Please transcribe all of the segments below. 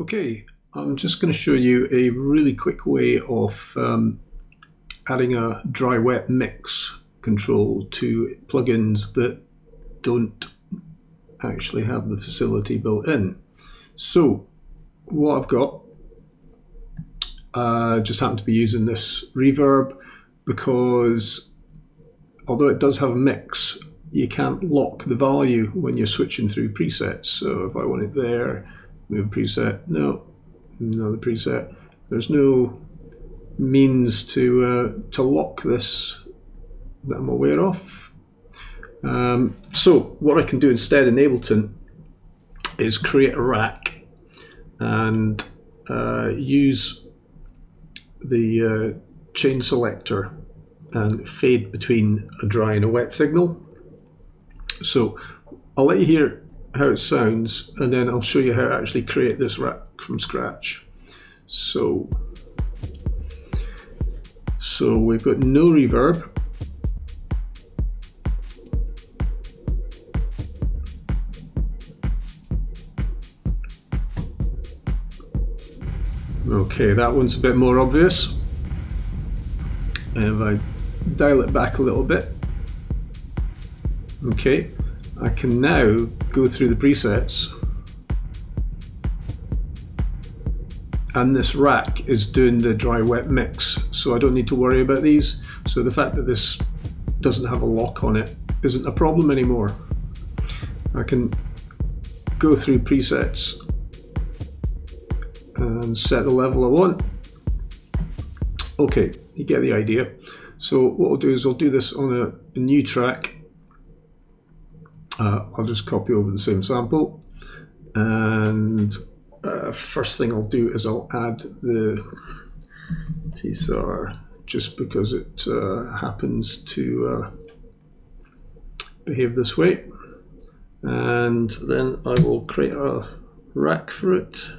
Okay, I'm just going to show you a really quick way of adding a dry-wet mix control to plugins that don't actually have the facility built in. So what I've got, just happen to be using this reverb because although it does have a mix, you can't lock the value when you're switching through presets. So if I want it there, move preset, no, another preset. There's no means to lock this that I'm aware of. So what I can do instead in Ableton is create a rack and use the chain selector and fade between a dry and a wet signal. So I'll let you hear how it sounds, and then I'll show you how to actually create this rack from scratch. So we've got no reverb. Okay, that one's a bit more obvious. And if I dial it back a little bit, okay, I can now go through the presets, and this rack is doing the dry-wet mix, so I don't need to worry about these. So the fact that this doesn't have a lock on it isn't a problem anymore. I can go through presets and set the level I want. Okay, you get the idea. So what I'll do is I'll do this on a new track. I'll just copy over the same sample, and first thing I'll do is I'll add the TSR just because it happens to behave this way, and then I will create a rack for it,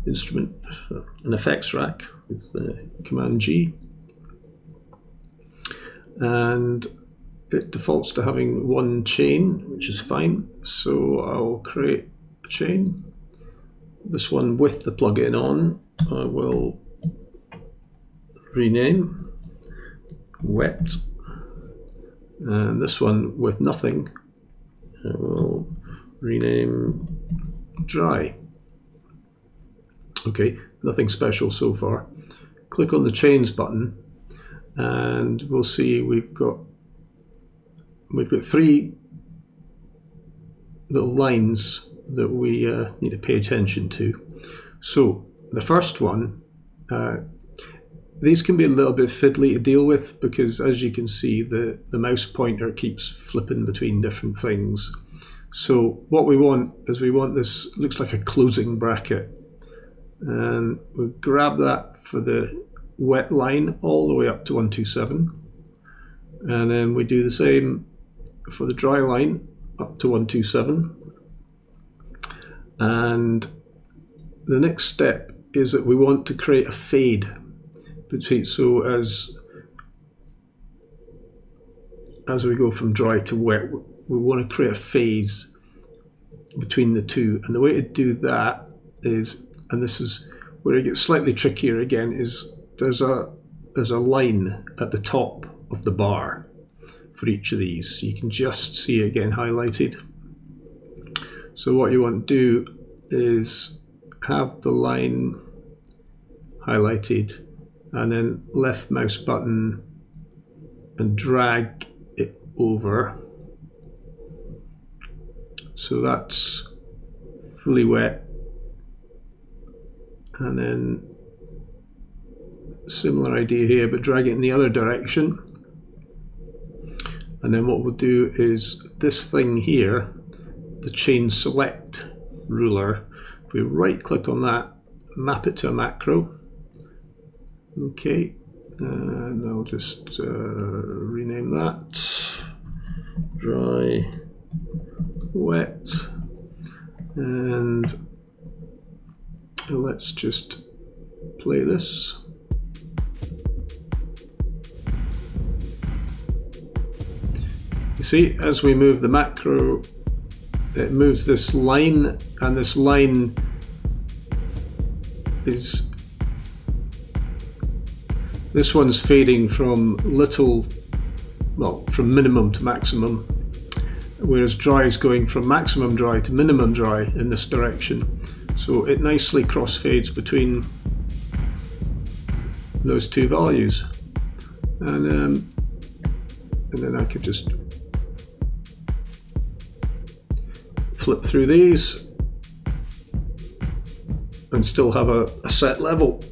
instrument, an effects rack with Command G, and it defaults to having one chain, which is fine. So I'll create a chain. This one with the plugin on, I will rename wet, and this one with nothing, I will rename dry. Okay, nothing special so far. Click on the chains button, and we'll see we've got three little lines that we need to pay attention to. So the first one, these can be a little bit fiddly to deal with because, as you can see, the mouse pointer keeps flipping between different things. So what we want is this, looks like a closing bracket, and we grab that for the wet line all the way up to 127, and then we do the same for the dry line up to 127. And the next step is that we want to create a fade between, so as we go from dry to wet, we want to create a phase between the two. And the way to do that is, and this is where it gets slightly trickier again, is there's a line at the top of the bar for each of these. You can just see it again highlighted. So what you want to do is have the line highlighted, and then left mouse button and drag it over. So that's fully wet, and then similar idea here, but drag it in the other direction. And then what we'll do is this thing here, the chain select ruler, if we right click on that, map it to a macro. Okay, and I'll just rename that dry, wet, and let's just play this. You see, as we move the macro, it moves this line, and this line is this one's fading from from minimum to maximum, whereas dry is going from maximum dry to minimum dry in this direction. So it nicely crossfades between those two values. And then I could just flip through these and still have a set level.